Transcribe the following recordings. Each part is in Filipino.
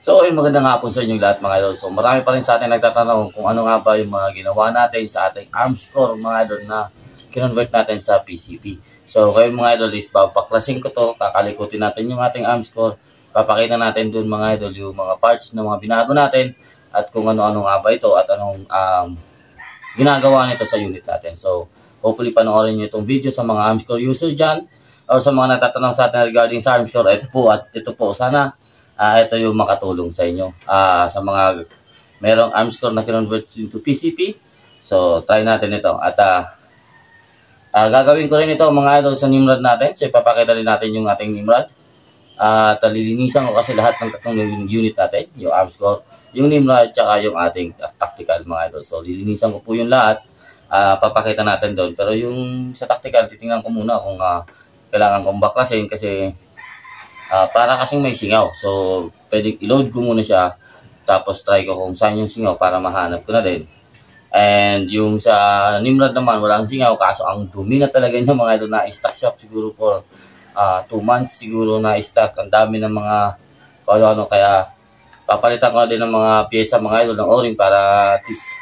So, ayun, magandang hapon sa inyo lahat mga idol. So, marami pa rin sa atin nagtatanong kung ano nga ba yung mga ginawa natin sa ating arms core mga idol na kinonvert natin sa PCP. So, kayo mga idol is papaklasin ko to, kakalikutin natin yung ating arms core, papakita natin dun mga idol yung mga parts na mga binago natin at kung ano-ano nga ba ito at anong ginagawa nito sa unit natin. So, hopefully panoorin nyo itong video sa mga arms core user dyan o sa mga natatanong sa atin regarding sa arms core. Ito po at ito po sana ito yung makatulong sa inyo sa mga merong arms core na kinonvert into PCP. So, try natin ito. At gagawin ko rin ito mga idol sa Nimrod natin. So, ipapakita rin natin yung ating Nimrod. At lilinisan ko kasi lahat ng tatlong unit natin. Yung arms core, yung Nimrod, tsaka yung ating tactical mga idol. So, lilinisan ko po yung lahat. Papakita natin doon. Pero yung sa tactical, titingnan ko muna kung kailangan kong baklasin kasi para kasing may singaw. So, pwede i-load ko muna siya. Tapos try ko kung saan yung singaw para mahanap ko na din. And yung sa Nimrod naman, walang singaw. Kaso ang dumi na talaga niya mga idol na stock shop siguro for 2 months siguro na stock. Ang dami ng mga ano. Kaya papalitan ko na din ng mga pyesa mga idol ng o-ring para at least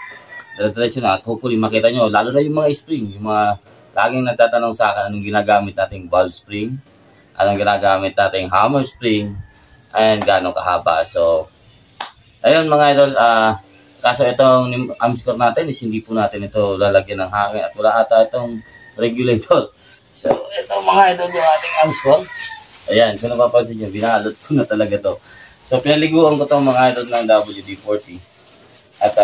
diretso na. At hopefully makita nyo. Lalo na yung mga spring. Yung mga laging nagtatanong sa akin anong ginagamit nating ball spring. Anong ginagamit natin hammer spring and gano'ng kahaba. So, ayun mga idol, kaso itong arms core natin is hindi po natin ito lalagyan ng hangin at wala ata itong regulator. So, ito mga idol yung ating arms core. Ayan, kung napapansin nyo, binalot ko na talaga to. So, pinaliguan ko itong mga idol ng WD-40 at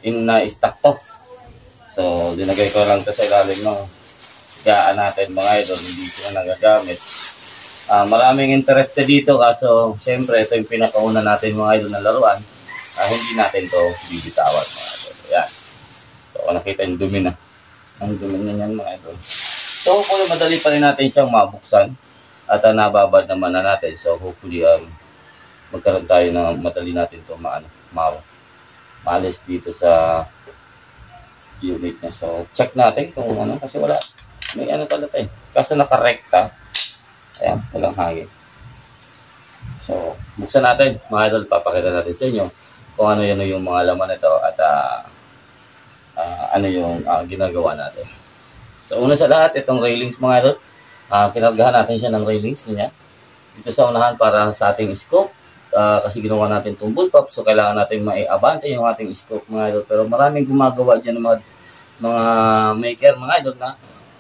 in-stock to. So, dinagay ko lang to sa ilalim ng gaan natin mga idol, hindi ko na nagagamit. Maraming interested dito kaso syempre ito yung pinakauna natin mga idol na laruan. Hindi natin to bibitawan mga idol. Ayan. So nakita yung dumi na. Ang dumi na yan mga idol. So hopefully madali pa rin natin siyang mabuksan at nababad naman na natin. So hopefully magkaroon tayo ng madali natin to maalis dito sa unit na. So check natin kung ano kasi wala. May ano pala tayo. Kaso nakarekta. Ayan, walang hangin. So, buksan natin. Mga idol, papakita natin sa inyo kung ano yun yung mga laman nito at ano yung ginagawa natin. So, una sa lahat, itong railings mga idol. Kinargahan natin siya ng railings. Ganyan. Dito sa unahan para sa ating scope. Kasi ginawa natin itong bullpup. So, kailangan natin maiabante yung ating scope mga idol. Pero maraming gumagawa dyan ng mga maker mga idol na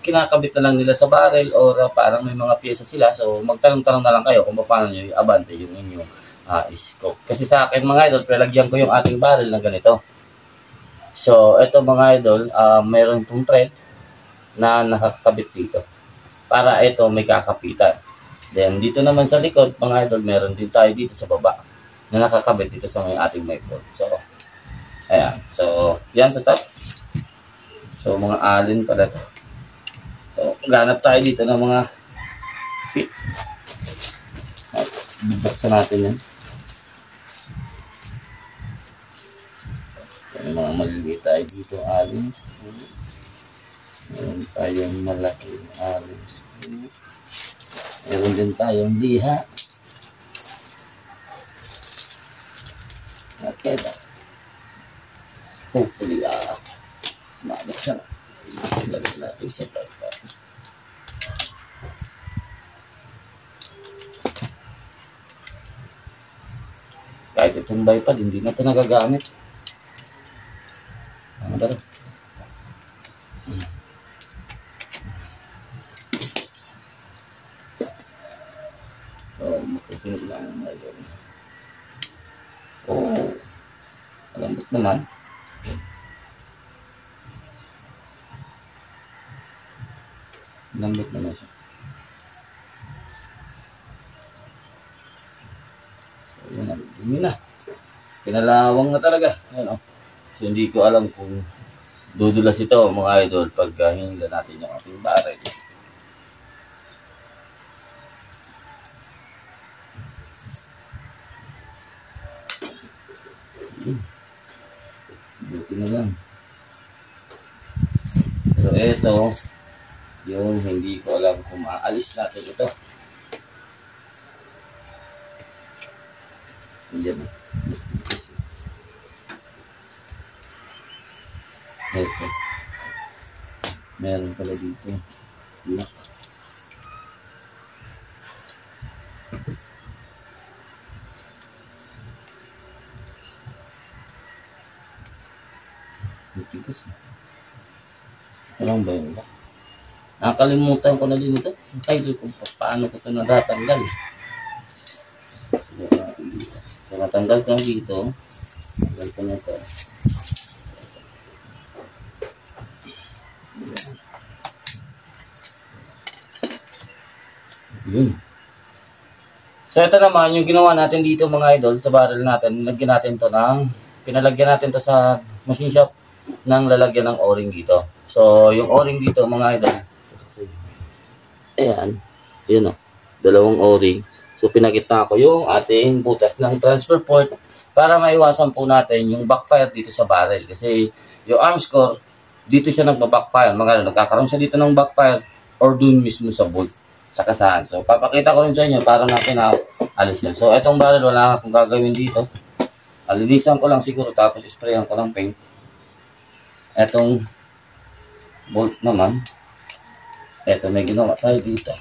kinakabit na lang nila sa barrel or parang may mga pyesa sila. So, magtanong-tanong na lang kayo kung paano nyo i-abante yung inyong scope. Kasi sa akin mga idol, prelagyan ko yung ating barrel na ganito. So, ito mga idol, mayroon itong thread na nakakabit dito. Para ito may kakapitan. Then, dito naman sa likod, mga idol, meron din tayo dito sa baba na nakakabit dito sa may ating may board. So, ayan. So, yan sa top. So, mga alin pala ito. So, ganap tayo dito ng mga fit. At bubuksan natin yan. May mga maliliit tayo dito, alins. Meron tayong malaking alins. Meron din tayong liha. Okay. Hopefully, mabuksan. Lagyan natin sa top. Kahit itong bipod, hindi na ito nagagamit. Ano ba rin? Oh, makasunod lang ang idol. Oh, malambot naman. Lambot naman siya. So, yun na. Kinalawang na talaga. Ayan, oh. So, hindi ko alam kung dudulas ito mga idol pag hinila natin yung ating barrel. Buti na lang. So, ito yung hindi ko alam kung maalis natin ito. Diyan. Ito. Meron pala dito. Lock. Matigas. Alam ba yun? Nakakalimutan ko na din ito. Ay, kung paano ko ito natatanggal. So, natanggal ko na dito. Tanggal ko na ito. Yun. So, ito naman, yung ginawa natin dito mga idol, sa barrel natin, pinalagyan natin to sa machine shop ng lalagyan ng o-ring dito. So, yung o-ring dito mga idol, ayan, yun o, dalawang o-ring. So, pinakita ko yung ating butas ng transfer port para maiwasan po natin yung backfire dito sa barrel. Kasi yung arms core, dito siya nagpa-backfire. Mga nagkakaroon siya dito ng backfire or dun mismo sa bolt, sa kasahan. So, papakita ko rin sa inyo para natin alis yun. So, etong barrel, wala akong gagawin dito. Alinisan ko lang siguro, tapos sprayan ko lang paint. Etong bolt naman, eto may ginawa tayo dito.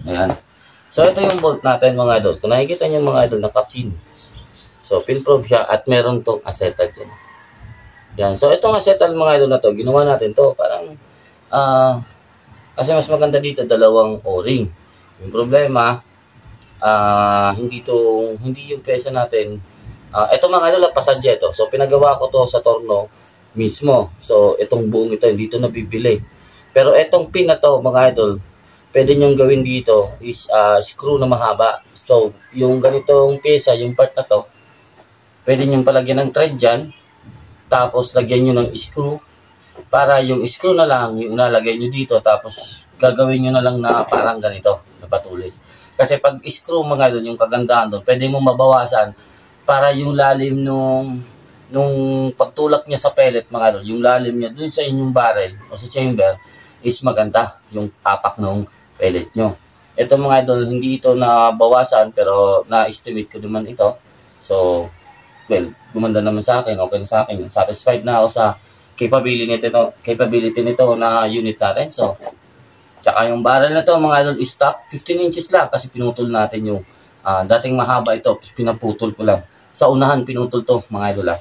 Ayan. So, ito yung bolt natin mga idol. Kung nakikita nyo mga idol, naka-pin. So, pin-probe siya at meron tong acetal dyan. Yan. So, itong acetal mga idol na to, ginawa natin to. Parang, kasi mas maganda dito, dalawang o-ring. Yung problema, hindi yung pesa natin. Ito mga idol, pasadya ito. So, pinagawa ko to sa torno mismo. So, itong buong ito, hindi ito nabibili. Pero itong pin na to mga idol, pwede nyong gawin dito is screw na mahaba. So, yung ganitong pesa, yung part na to, pwede nyong palagyan ng thread dyan. Tapos, lagyan nyo ng screw. Para yung screw na lang, yung nalagay nyo dito. Tapos, gagawin nyo na lang na parang ganito, na patulis. Kasi pag screw mga doon, yung kagandahan doon, pwede mo mabawasan para yung lalim nung pagtulak niya sa pellet mga doon, yung lalim niya doon sa inyong barrel o sa chamber is maganda yung tapak ng pellet nyo. Ito mga idol, hindi ito nabawasan pero na-estimate ko naman ito. So, well, gumanda naman sa akin, okay na sa akin. Satisfied na ako sa capability nito na unit natin. So, tsaka yung barrel na to mga idol is stock 15 inches lang kasi pinutol natin yung dating mahaba ito, pinaputol ko lang. Sa unahan pinutol to mga idol .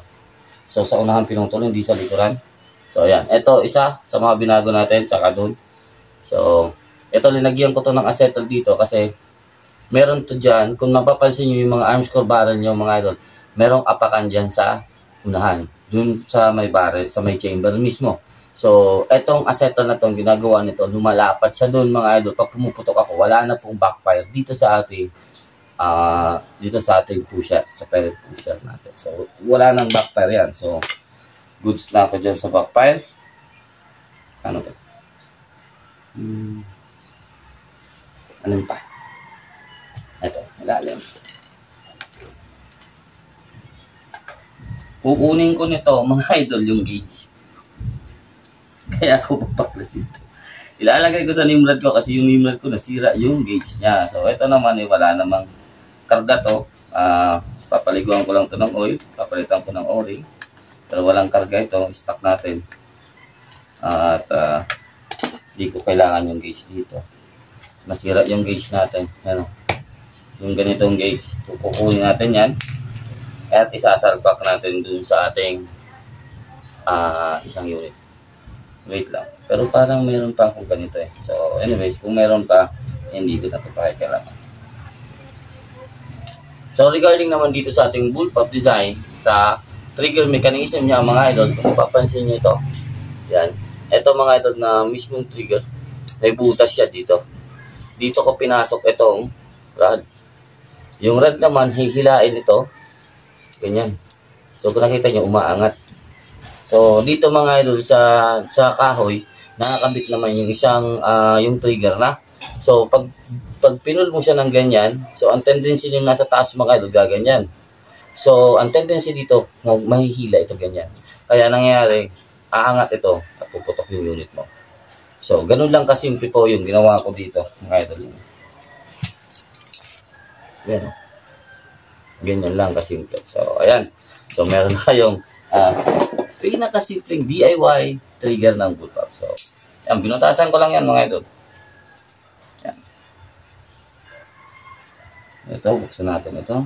So, sa unahan pinutol, hindi sa likuran. So, ayan. Ito, isa sa mga binago natin, tsaka doon. So, ito, linagyan ko to ng acetal dito kasi meron to dyan. Kung mapapansin nyo yung mga arms core barrel nyo, mga idol, merong apakan dyan sa unahan. Doon sa may barrel, sa may chamber mismo. So, etong acetal na tong ginagawa nito, lumalapat siya doon, mga idol. Pag pumuputok ako, wala na pong backfire dito sa ating pusher, sa pellet pusher natin. So, wala nang backfire yan. So, goods na ako dyan sa backfire. Ano ba? Alin pa? Ito, ilalim. Kukunin ko nito, mga idol, yung gauge. Kaya ako papaklas ito. Ilalagay ko sa Nimrod ko kasi yung Nimrod ko nasira yung gauge niya. So, ito naman wala namang karga to. Papaliguan ko lang to ng oil. Papalitan ko ng o-ring. Pero walang karga ito. Stock natin. At hindi ko kailangan yung gauge dito. Nasira yung gauge natin. Ano? Yung ganitong gauge. Kukunin natin yan. At isasalpak natin dun sa ating isang unit. Wait lang. Pero parang meron pa akong ganito . So, anyways, kung meron pa, hindi ko na ito pakikailangan. So, regarding naman dito sa ating bullpup design, sa trigger mechanism niya, mga idol, kung mapapansin nyo ito, yan. Ito mga idol na mismong trigger, may butas siya dito. Dito ko pinasok itong rod. Yung rod naman, hihilain ito. Ganyan. So, kung nakita nyo, umaangat. So, dito mga idol sa kahoy, nakakabit naman yung isang, yung trigger na. So, pag pinul mo siya ng ganyan, so, ang tendency yung nasa taas mga idol, gaganyan. So, ang tendency dito, mahihila ito ganyan. Kaya nangyayari, aangat ito at puputok yung unit mo. So, ganun lang kasimple po yung ginawa ko dito, mga idol. Yan, oh. Ganyan lang kasimple. So, ayan. So, meron na kayong pinakasimpleng DIY trigger ng bullpup. So, yan, binutasan ko lang yan, mga idol. Yan. Ito, buksan natin ito.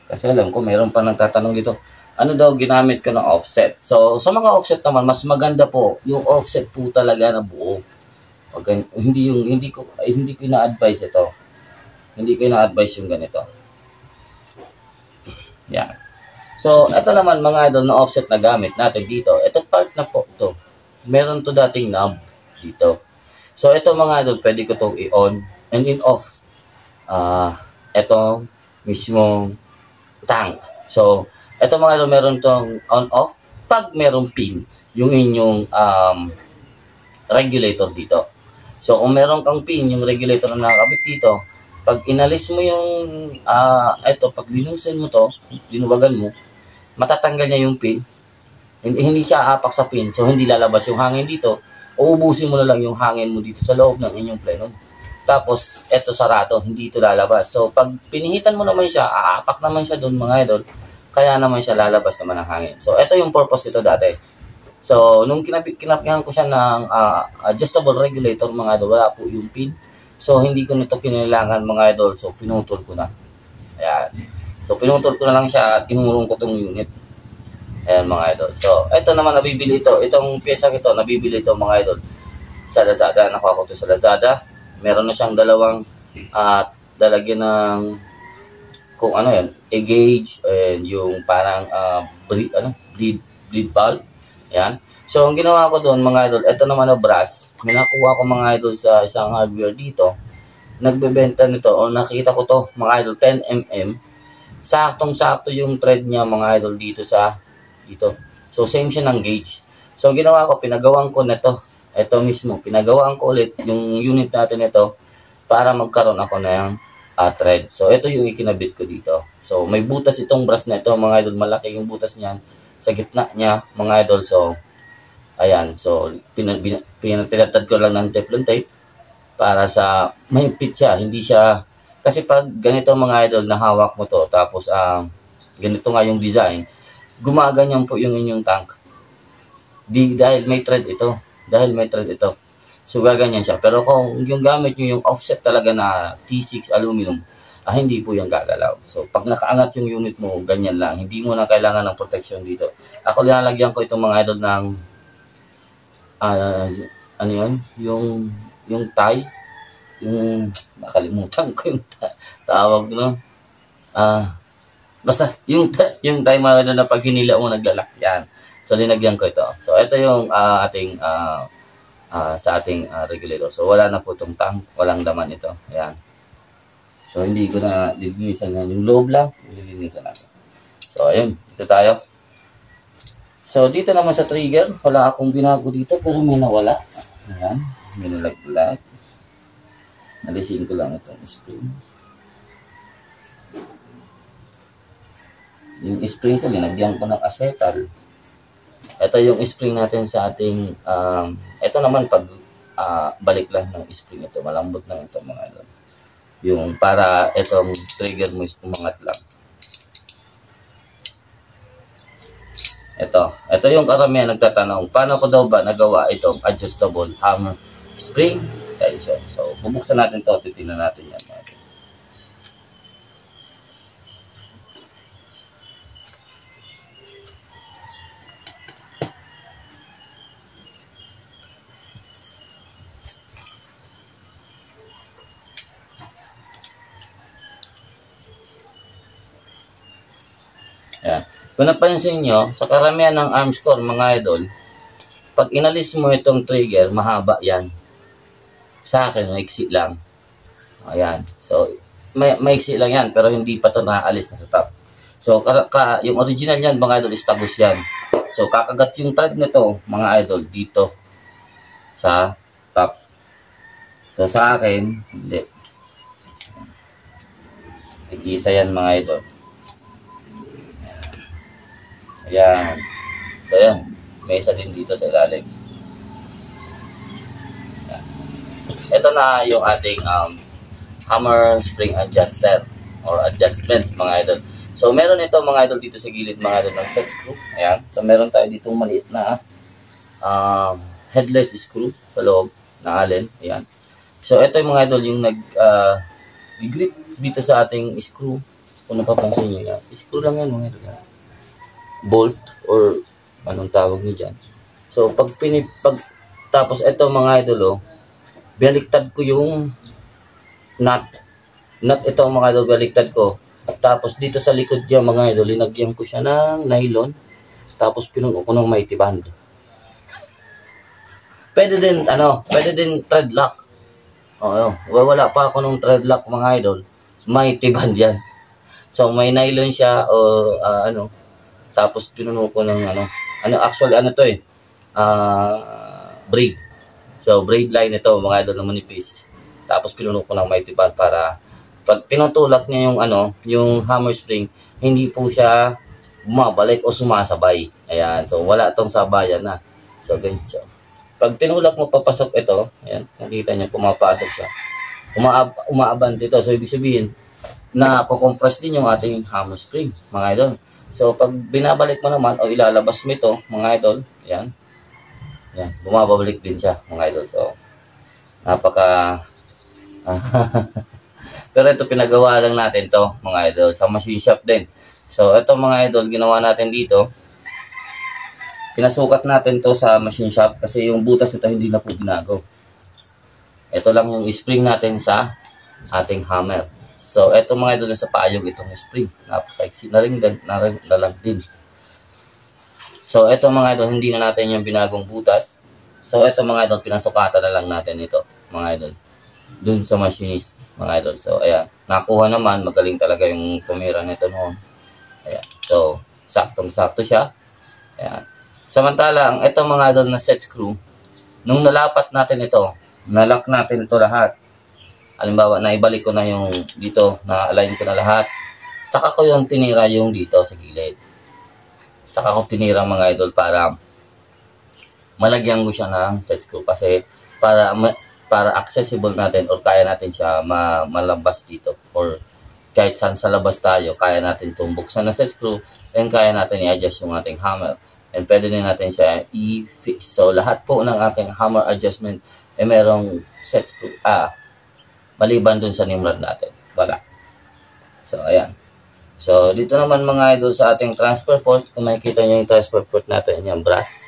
Kasi alam ko, mayroon pa nagtatanong dito, ano daw ginamit ko ng offset? So, sa mga offset naman, mas maganda po yung offset po talaga na buo. Okay, hindi ko ina-advise ito. Hindi ko ina-advise yung ganito. Yan. So, ito naman mga idol na offset na gamit natin dito. Ito part na po ito. Meron to dating knob dito. So, ito mga idol, pwede ko itong i-on and in-off. Ito mismong tank. So, ito mga idol, meron tong on-off pag merong pin yung inyong regulator dito. So, kung meron kang pin, yung regulator na nakakabit dito, pag inalis mo yung, pag linusin mo to, dinuwagan mo, matatanggal niya yung pin. Hindi siya aapak sa pin, so hindi lalabas yung hangin dito. Uubusin mo na lang yung hangin mo dito sa loob ng inyong plenum. Tapos, eto sarado, hindi ito lalabas. So, pag pinihitan mo naman siya, aapak naman siya doon mga idol, kaya naman siya lalabas naman ng hangin. So, ito yung purpose nito dati. So, nung kinapyahan ko siya ng adjustable regulator mga idol, wala po yung pin. So, hindi ko nito kinailangan mga idol. So, pinutol ko na. Ayan. So, pinutol ko na lang siya at kinurong ko itong unit. Ayan mga idol. So, ito naman nabibili ito. Itong pyesa ito, nabibili ito mga idol sa Lazada. Nakuha ko ito sa Lazada. Meron na siyang dalawang lalagyan ng kung ano yan, a-gauge and yung parang bleed valve. Yan. So, ang ginawa ko doon mga idol, ito naman na brass. May nakuha ko mga idol sa isang hardware dito. Nagbebenta nito o nakita ko to mga idol 10mm. Saktong-sakto yung thread niya mga idol dito sa dito. So, same siya ng gauge. So, ang ginawa ko, pinagawan ko na to. Ito mismo, pinagawaan ko ulit yung unit natin ito para magkaroon ako ng thread. So, ito yung ikinabit ko dito. So, may butas itong brass na ito, mga idol. Malaki yung butas niyan sa gitna niya, mga idol. So, ayan. So, pinatad ko lang ng Teflon tape para sa may fit siya. Hindi siya, kasi pag ganito mga idol, nahawak mo to, tapos ganito nga yung design, gumaganyan po yung inyong tank. Dahil may thread ito. So, gaganyan siya. Pero kung yung gamit nyo yung offset talaga na T6 aluminum, hindi po yung gagalaw. So, pag nakaangat yung unit mo, ganyan lang. Hindi mo na kailangan ng protection dito. Ako linalagyan ko itong mga idol ng, ano yun? Yung tie. Yung, nakalimutan ko yung tawag, no? Basta, yung tie mga idol na pag hinila mo, naglalak. Yan. So, linagyan ko ito. So, ito yung ating sa ating regulator. So, wala na po itong tank. Walang laman ito. Ayan. So, hindi ko na lilinisan na. Yung loob lang, lilinisan natin. So, ayun. Dito tayo. So, dito naman sa trigger, wala akong binago dito, pero may nawala. Ayan. May nalaglag. Nalisin ko lang itong spring. Yung spring ko, linagyan ko ng acetal. Ito yung spring natin sa ating, ito naman pag balik lang ng spring ito, malambot lang ito mga ano. Yung para itong trigger mo is umangat lang. Ito yung karamihan nagtatanong, paano ko daw ba nagawa itong adjustable hammer spring tension. So, bubuksan natin to, titingnan natin yan. Ayan. Kung napansin nyo, sa karamihan ng arms core, mga idol, pag inalis mo itong trigger, mahaba yan. Sa akin, maiksi lang. Ayan. So, maiksi lang yan, pero hindi pa ito nakaalis na sa top. So, yung original yan, mga idol, is tagos yan. So, kakagat yung thread nito, mga idol, dito sa top. So, sa akin, hindi. Tig-isa yan, mga idol. Ayan. So, ayan. May isa din dito sa ilalim. Ayan. Ito na yung ating hammer spring adjuster or adjustment, mga idol. So, meron ito, mga idol, dito sa gilid, mga idol, ng set screw. Ayan. So, meron tayo dito maliit na headless screw sa loob na allen. Ayan. So, ito yung mga idol, yung grip dito sa ating screw. Kung napapansin nyo yan. Screw lang yan, mga idol. Yan. Bolt or anong tawag nyo dyan. So, tapos ito, mga idol, baliktad ko yung nut. Nut ito, mga idol, baliktad ko. Tapos, dito sa likod dyan, mga idol, linagyan ko siya ng nylon. Tapos, pinuno ko ng mighty band. Pwede din thread lock. Wala pa ako ng thread lock, mga idol. Mighty band yan. So, may nylon siya o tapos pinuno ko ng actually to braid. So, braid line ito, mga idol, na manipis. Tapos pinuno ko ng mighty band para pag tinutulak niya yung hammer spring, hindi po siya bumabalik o sumasabay. Ayan. So, wala tong sabayan na. So, ganito. Pag tinulak mo papasok ito, ayan, nakita niyo pumapasok siya. Umaabante ito. So, ibig sabihin, na kukompress din yung ating hammer spring, mga idol. So, pag binabalik mo naman o ilalabas mo ito, mga idol, ayan, bumabalik din siya, mga idol. So, napaka... Pero ito, pinagawa lang natin to, mga idol, sa machine shop din. So, ito, mga idol, ginawa natin dito. Pinasukat natin to sa machine shop kasi yung butas nito hindi na po binago. Ito lang yung spring natin sa ating hammer. So, ito, mga idol, sa payog itong spring. Napaka-exit na lang din. So, ito, mga idol, hindi na natin yung binagong butas. So, ito, mga idol, pinasukatan na lang natin ito, mga idol, dun sa machinist, mga idol. So, ayan, nakuha naman, magaling talaga yung tumira nito noon. Ayan, so, saktong-sakto siya. Ayan. Samantalang, ito, mga idol, na set screw, nung nalapat natin ito, nalock natin ito lahat. Halimbawa, naibalik ko na yung dito, na-align ko na lahat. Saka ko yung tinira yung dito sa gilid. Saka ko tinira, mga idol, para malagyan ko siya ng set screw. Kasi para accessible natin or kaya natin siya malabas dito. Or kahit saan sa labas tayo, kaya natin itong buksan na set screw. And kaya natin i-adjust yung ating hammer. And pwede din natin siya i-fix. So, lahat po ng ating hammer adjustment merong set screw. Maliban dun sa Nimrod natin. Wala. So, ayan. So, dito naman, mga idol, sa ating transfer port, kung makikita nyo yung transfer port natin, yung brass.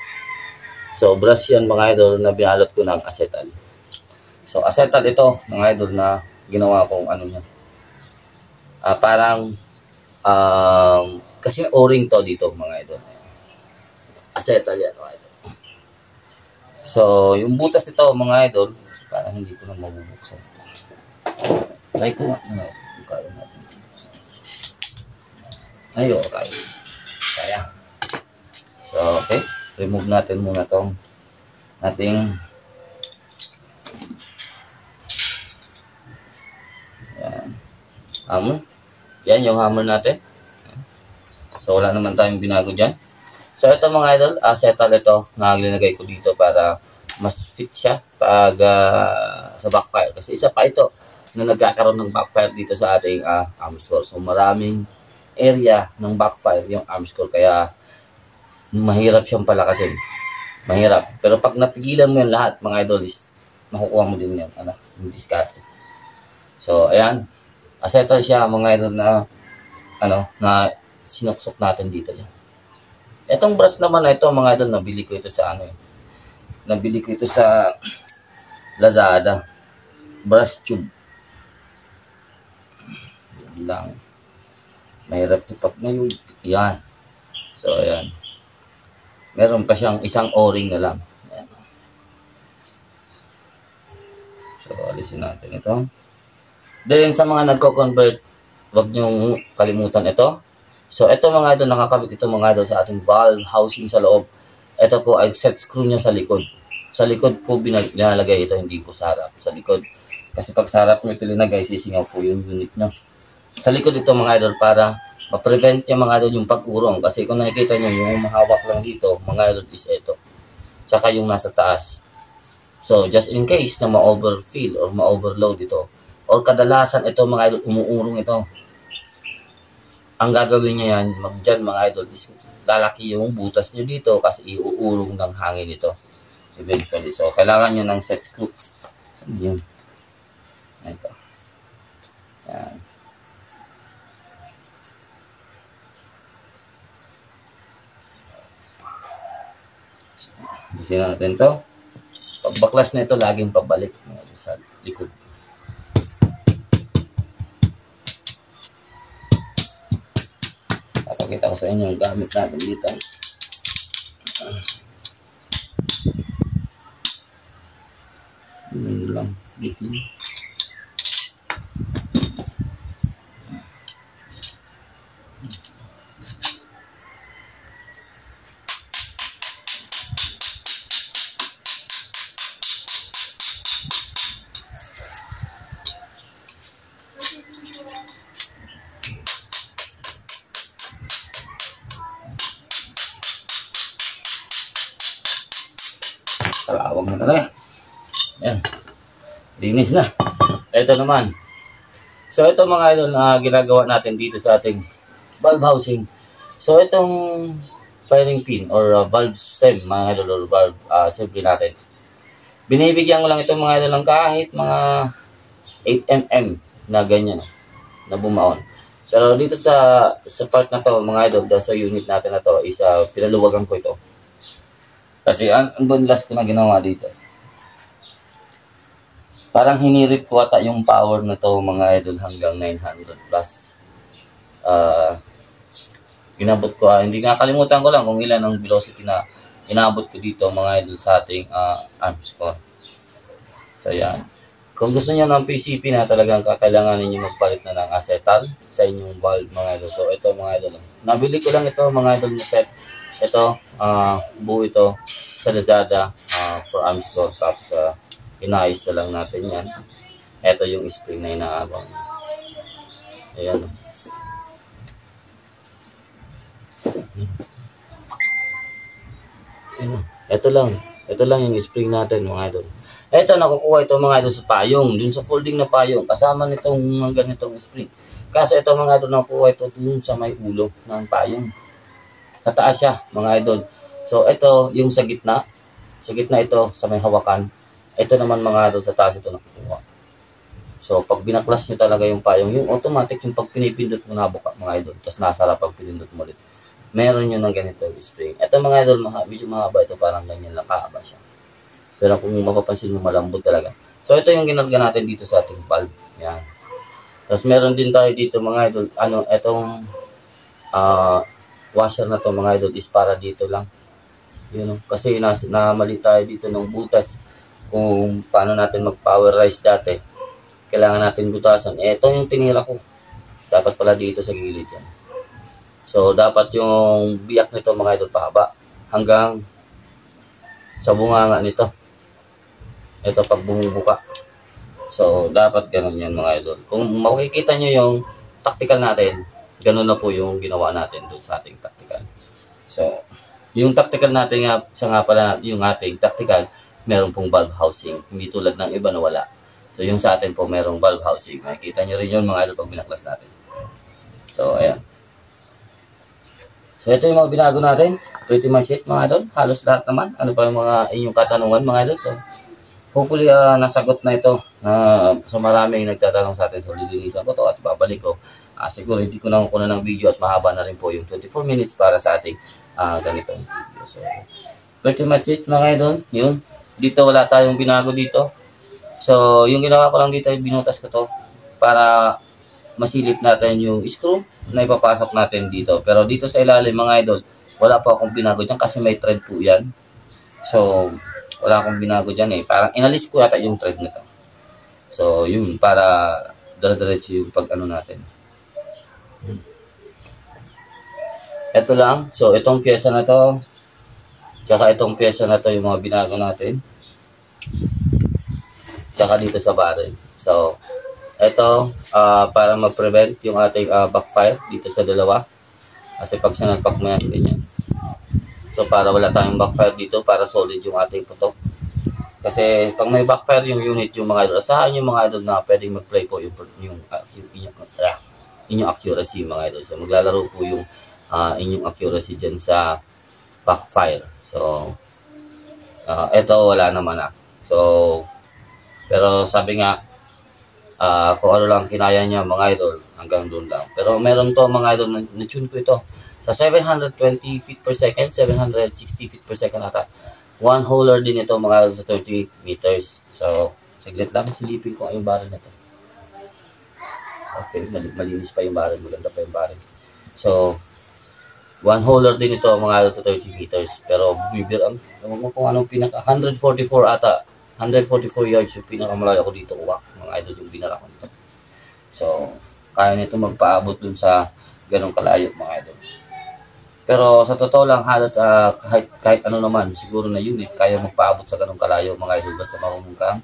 So, brass yan, mga idol, na binalot ko ng acetal. So, acetal ito, mga idol, na ginawa kong niya. Parang, kasi o-ring to dito, mga idol. Acetal yan, mga idol. So, yung butas nito, mga idol, kasi parang hindi ko na mabubuksan. Try ko nga. Kaya natin. Ayo, kaya. So, okay. Remove natin muna tong ating hammer. Yan yung hammer natin. So, wala naman tayong binago dyan. So, ito, mga idol, acetal ito. Naglagay ko dito para mas fit siya pag sa backfire. Kasi isa pa ito na nagkakaroon ng backfire dito sa ating arm score. So, maraming area ng backfire yung arm score. Kaya, mahirap siyang palakasin. Mahirap. Pero pag napigilan mo yan lahat, mga idol, makukuha mo din yan. Yung discard. So, ayan. Acetal siya, mga idol, na na sinuksok natin dito. Yan. Itong brush naman na ito, mga idol, nabili ko ito sa Nabili ko ito sa Lazada. Brush tube. Lang. Mahirap ito pag ngayon. Yan. So, ayan. Meron pa siyang isang o-ring na lang. Ayan. So, alisin natin ito. Then, sa mga nagko-convert, huwag niyong kalimutan ito. So, ito, mga idol, nakakabit ito, mga idol, sa ating valve housing sa loob. Ito po ay set screw niya sa likod. Sa likod po binalagay ito, hindi po sa harap. Sa likod. Kasi pag sa harap mo ito linagay, sisingaw po yung unit nyo. Sa likod ito, mga idol, para ma-prevent niya mga idol yung pag-urong. Kasi kung nakikita nyo, yung mahawak lang dito, mga idol is ito. Tsaka yung nasa taas. So, just in case na ma-overfill or ma-overload ito, or kadalasan ito mga idol, umuurong ito. Ang gagawin niya yan, dyan mga idol, is lalaki yung butas nyo dito kasi iuurong ng hangin ito. Eventually. So, kailangan nyo ng set screw. Saan yun? Ito. Yan. Busin natin to. Pagbaklas na ito, laging pabalik sa likod. Papakita ko sa inyo yung gamit natin dito. Yun lang. Dito. Kalawang na talaga. Yan. Linis na. Ito naman. So, ito mga idol na ginagawa natin dito sa ating valve housing. So, itong firing pin or valve stem, mga idol, or valve assembly natin. Binibigyan ko lang itong mga idol ng kahit mga 8mm na ganyan na bumaon. Pero dito sa part na to, mga idol, sa unit natin na to, is pinaluwagan ko ito. Kasi ang bunlas ko na ginawa dito. Parang hinirit ko ata yung power na to mga idol hanggang 900 plus. Inabot ko, hindi nakalimutan ko lang kung ilan ang velocity na inabot ko dito mga idol sa ating arms core. So yan. Kung gusto niyo ng PCP na talagang kakailangan niyo magpalit na ng acetal sa inyong valve mga idol. So ito mga idol. Nabili ko lang ito mga idol na set. Ito, buo ito sa Lazada for arms core. Tapos inayos na lang natin yan. Ito yung spring na inaabang. Ayan. Ayan. Ito lang yung spring natin mga idol. Ito nakukuha ito mga idol sa payong. Dun sa folding na payong. Kasama nitong ganitong spring. Kasi ito mga idol nakukuha ito dun sa may ulo ng payong. Nataas siya mga idol. So ito yung sa gitna. Sa gitna ito sa may hawakan. Ito naman mga idol sa taas ito nakukuha. So pag binaklas nyo talaga yung payong, yung automatic yung pag pinipindot mo na buka mga idol. Tapos nasara pag pinindot mo ulit. Meron nyo ng ganito spring. Ito mga idol, medyo mahaba ito, parang ganyan lang kaaba siya. Pero kung mapapansin mo malambot talaga. So ito yung ginagwa natin dito sa ating valve. Yan. Tapos meron din tayo dito mga idol, itong washer na to mga idol is para dito lang. Yun, kasi namali tayo dito ng butas kung paano natin mag-powerize dati. Kailangan natin butasan. Ito yung tinira ko. Dapat pala dito sa gilid yan. So, dapat yung biyak nito mga idol pahaba hanggang sa bunganga nito. Ito pag bumubuka. So, dapat ganun yan mga idol. Kung makikita nyo yung tactical natin, ganun na po yung ginawa natin doon sa ating tactical. So, yung tactical natin nga pala, yung ating tactical, meron pong valve housing. Hindi tulad ng iba na wala. So, yung sa atin po merong valve housing. Makikita nyo rin yun mga idol pag binaklas natin. So, ayan. So, ito yung mga binago natin. Pretty much it mga idol. Halos lahat naman. Ano pa yung mga inyong katanungan mga idol. So, hopefully, nasagot na ito. So, maraming nagtatanong sa atin. So, lilinisan ko to at babalik ko. Siguro, hindi ko na kukunan ng video at mahaba na rin po yung 24 minutes para sa ating ganitong video. So, pretty much it mga idol. Yun. Dito wala tayong binago dito. So, yung ginawa ko lang dito ay binutas ko to para masilip natin yung screw na ipapasok natin dito. Pero dito sa ilalim mga idol, wala pa akong binago dyan kasi may thread po yan. So, wala akong binago dyan eh. Parang inalis ko yata yung thread nito. So, yun, para dire-diretso yung pag-ano natin. Ito lang. So, itong pyesa na to, tsaka itong pyesa na to yung mga binago natin. Tsaka dito sa barrel. So, Ito, para mag-prevent yung ating backfire dito sa dalawa. Kasi pag sinalpak mo yan, ganyan. So, para wala tayong backfire dito, para solid yung ating putok. Kasi pag may backfire yung unit, yung mga idol, asahan yung mga idol na pwedeng mag-play po yung inyong accuracy, mga idol. So, maglalaro po yung inyong accuracy dyan sa backfire. So, ito wala naman na. So, pero sabi nga, kung ano lang kinaya niya mga idol, hanggang doon lang. Pero meron to mga idol, na-tune ko ito. Sa 720 feet per second, 760 feet per second ata. One holer din ito mga idol sa 30 meters. So, saglit lang, silipin ko yung barrel nito. Okay, malinis pa yung barrel, maganda pa yung barrel. So, one holer din ito mga idol sa 30 meters. Pero bibir ang, kung anong pinaka, 144 ata. 144 yards yung pinakamalayo ko dito, uwak, mga idol yung binara ko dito. So, kaya nito magpaabot dun sa ganong kalayo, mga idol. Pero sa totoo lang, halos kahit ano naman, siguro na unit, kaya magpaabot sa ganong kalayo, mga idol, basta marunong kang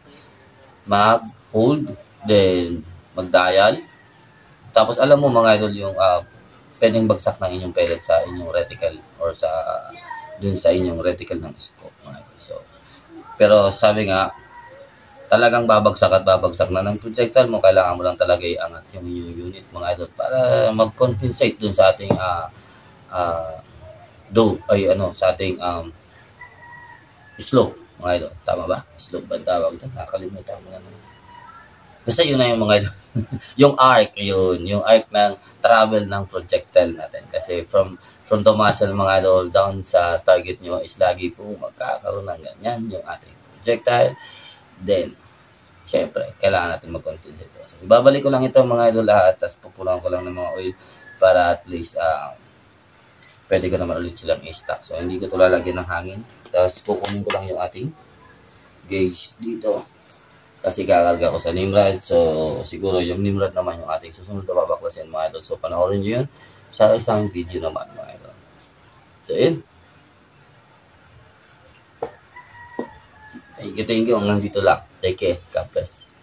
mag-hold, then mag-dial. Tapos alam mo, mga idol, yung pwedeng bagsak ng inyong pellet sa inyong reticle or sa dun sa inyong reticle ng scope, mga idol. So, pero sabi nga, talagang babagsak at babagsak na ng projectile mo, kailangan mo lang talaga iangat yung inyong unit, mga idol, para mag-compensate dun sa ating sa ating slope, mga idol. Tama ba? Slope ba tawag dyan? Nakakalimutan mo na naman. Basta yun na yung mga idol. Yung arc, yung arc ng travel ng projectile natin. Kasi from the muzzle, mga idol, down sa target nyo is lagi po magkakaroon ng ganyan yung ating projectile. Then, syempre, kailangan natin mag-compensate. So, ibabalik ko lang ito mga idol lahat, tapos pupunan ko lang ng mga oil para at least pwede ko naman ulit silang i-stack. So, hindi ko ito lalagyan ng hangin. Tapos, kukunin ko lang yung ating gauge dito. Kasi kakarga ko sa Nimrod. So, siguro yung Nimrod naman yung ating susunod na babaklasin, mga idol. So, panoorin nyo yun sa isang video naman, mga idol. So, yun. Thank you. Hanggang dito lang. Take care. God bless.